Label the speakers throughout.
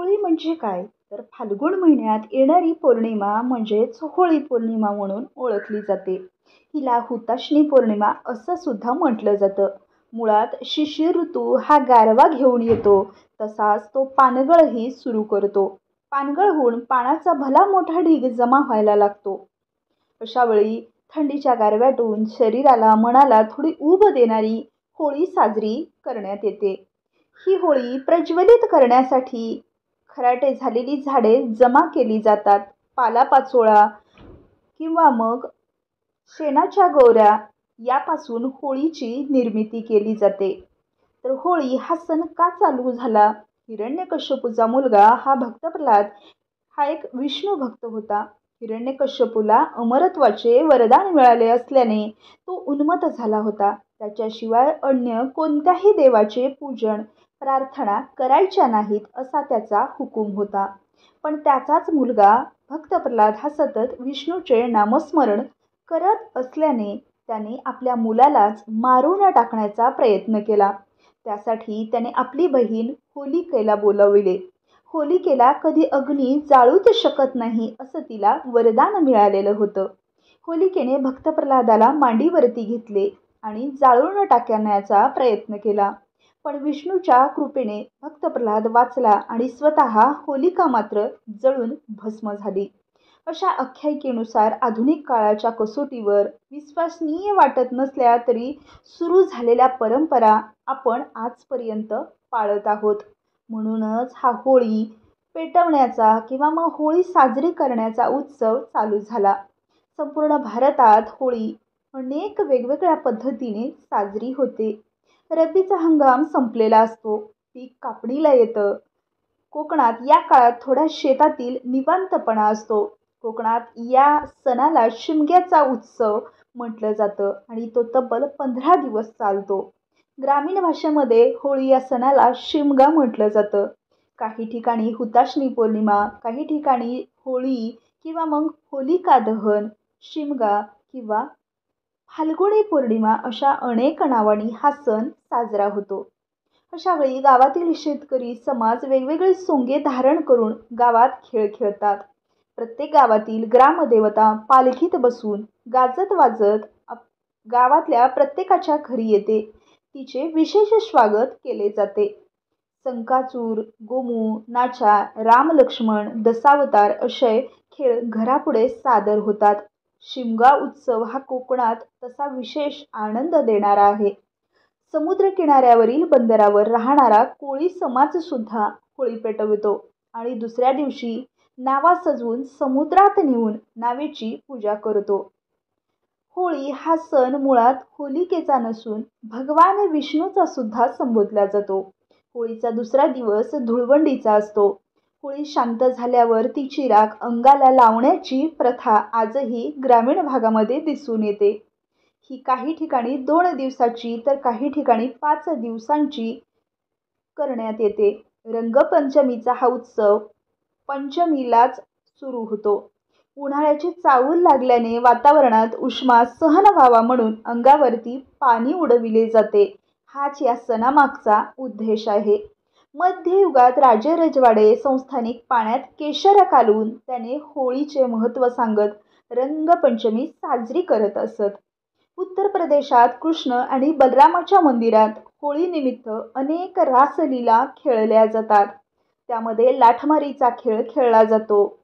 Speaker 1: होळी म्हणजे काय? तर फाल्गुन महिन्यात येणारी पौर्णिमा म्हणजेच होळी पौर्णिमा म्हणून ओळखली जाते. हिला हुताशनी पौर्णिमा असं सुद्धा म्हटलं जातं. मुळात शिशिर ऋतू हा गारवा घेऊन येतो, तसाच तो पानगळही सुरू करतो. पानगळ होऊन पाण्याचा भला मोठा ढीग जमा व्हायला लागतो. अशा वेळी थंडीच्या गारव्यातून शरीराला मनाला थोडी ऊब देणारी होळी साजरी करण्यात येते. ही होळी प्रज्वलित करण्यासाठी खराटे झालेली झाडे जमा केली जातात. पालापाचोळा किंवा मग शेणाच्या गोवऱ्या यापासून होळीची निर्मिती केली जाते. तर होळी हा सण का चालू झाला? हिरण्यकश्यपूचा मुलगा हा भक्त प्रल्हाद हा एक विष्णू भक्त होता. हिरण्यकश्यपूला अमरत्वाचे वरदान मिळाले असल्याने तो उन्मत्त झाला होता. त्याच्याशिवाय अन्य कोणत्याही देवाचे पूजन प्रार्थना करायच्या नाहीत असा त्याचा हुकूम होता. पण त्याचाच मुलगा भक्त प्रल्हाद हा सतत विष्णूचे नामस्मरण करत असल्याने त्याने आपल्या मुलालाच मारून टाकण्याचा प्रयत्न केला. त्यासाठी त्याने आपली बहीण होलिकेला बोलाविले. होलिकेला कधी अग्नी जाळूच शकत नाही असं तिला वरदान मिळालेलं होतं. होलिकेने भक्त प्रल्हादाला मांडीवरती घेतले आणि जाळून टाकण्याचा प्रयत्न केला. पण विष्णूच्या कृपेने भक्त प्रल्हाद वाचला आणि स्वतः होलिका मात्र जळून भस्म झाली. अशा आख्यायिकेनुसार आधुनिक काळाच्या कसोटीवर विश्वसनीय वाटत नसल्या तरी सुरू झालेल्या परंपरा आपण आजपर्यंत पाळत आहोत. म्हणूनच हा होळी पेटवण्याचा किंवा मग होळी साजरी करण्याचा उत्सव चालू झाला. संपूर्ण भारतात होळी अनेक वेगवेगळ्या पद्धतीने साजरी होते. रब्बीचा हंगाम संपलेला असतो. पीक कापणीला येतं. कोकणात या काळात थोडा शेतातील निवांतपणा असतो. कोकणात या सणाला शिमग्याचा उत्सव म्हटलं जातं आणि तो तब्बल 15 दिवस चालतो. ग्रामीण भाषेमध्ये होळी या सणाला शिमगा म्हटलं जातं. काही ठिकाणी हुताशनी पौर्णिमा, काही ठिकाणी होळी किंवा मग होलिका दहन, शिमगा किंवा फाल्गुनी पौर्णिमा अशा अनेक नावांनी हा सण साजरा होतो. अशा वेळी गावातील शेतकरी समाज वेगवेगळे सोंगे धारण करून गावात खेळ खेळतात. प्रत्येक गावातील ग्रामदेवता पालखीत बसून गाजत वाजत गावातल्या प्रत्येकाच्या घरी येते. तिचे विशेष स्वागत केले जाते. संकाचूर, गोमू, नाचा, राम लक्ष्मण, दशावतार असे खेळ घरापुढे सादर होतात. शिमगा उत्सव हा कोकणात तसा विशेष आनंद देणारा आहे. समुद्र किनाऱ्यावरील बंदरावर राहणारा कोळी समाज सुद्धा होळी पेटवतो आणि दुसऱ्या दिवशी नावा सजवून समुद्रात नेऊन नावेची पूजा करतो. होळी हा सण मुळात होलिकेचा नसून भगवान विष्णूचा सुद्धा संबोधला जातो. होळीचा दुसरा दिवस धुळवंडीचा असतो. होळी शांत झाल्यावर तिची राख अंगाला लावण्याची प्रथा आजही ग्रामीण भागामध्ये दिसून येते. ही काही ठिकाणी 2 दिवसाची तर काही ठिकाणी 5 दिवसांची करण्यात येते. रंगपंचमीचा हा उत्सव पंचमीलाच सुरू होतो. उन्हाळ्याची चाहूल लागल्याने वातावरणात उष्मा सहन व्हावा म्हणून अंगावरती पाणी उडविले जाते. हाच या सणामागचा उद्देश आहे. मध्ययुगात राजे रजवाडे संस्थानिक पाण्यात केशर कालवून त्याने होळीचे महत्त्व सांगत रंगपंचमी साजरी करत असत. उत्तर प्रदेशात कृष्ण आणि बलरामाच्या मंदिरात होळीनिमित्त अनेक रासलीला खेळल्या जातात. त्यामध्ये लाठमारीचा खेळ खेळला जातो.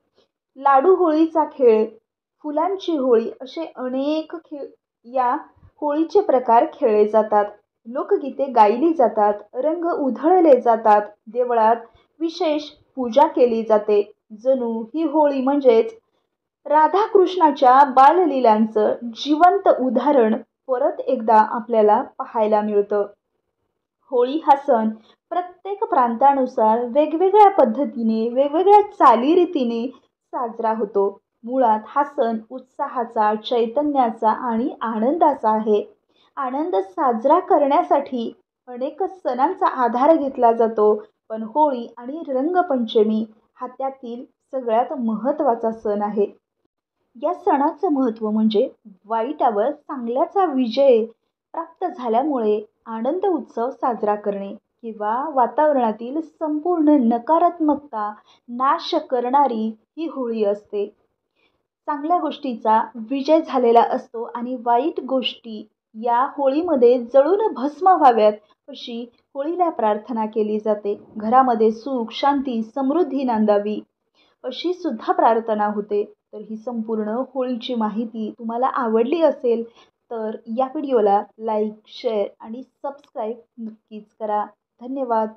Speaker 1: लाडू होळीचा खेळ, फुलांची होळी असे अनेक या होळीचे प्रकार खेळले जातात. लोकगीते गायली जातात. रंग उधळले जातात. देवळात विशेष पूजा केली जाते. जणू ही होळी म्हणजेच राधाकृष्णाच्या बाललीलांचं जिवंत उदाहरण परत एकदा आपल्याला पाहायला मिळतं. होळी हा सण प्रत्येक प्रांतानुसार वेगवेगळ्या पद्धतीने वेगवेगळ्या चालीरीतीने साजरा होतो. मुळात हा सण उत्साहाचा, चैतन्याचा आणि आनंदाचा आहे. आनंद साजरा करण्यासाठी अनेक सणांचा आधार घेतला जातो, पण होळी आणि रंगपंचमी हा त्यातील सगळ्यात महत्त्वाचा सण आहे. या सणाचं महत्त्व म्हणजे वाईटावर चांगल्याचा विजय प्राप्त झाल्यामुळे आनंद उत्सव साजरा करणे. किंवा वातावरणातील संपूर्ण नकारात्मकता नाश करणारी ही होळी असते. चांगल्या गोष्टीचा विजय झालेला असतो आणि वाईट गोष्टी या होळीमध्ये जळून भस्म व्हाव्यात अशी होळीला प्रार्थना केली जाते. घरामध्ये सुख, शांती, समृद्धी नांदावी अशी सुद्धा प्रार्थना होते. तर ही संपूर्ण होळीची माहिती तुम्हाला आवडली असेल तर या व्हिडिओला लाईक, शेअर आणि सबस्क्राईब नक्कीच करा. धन्यवाद.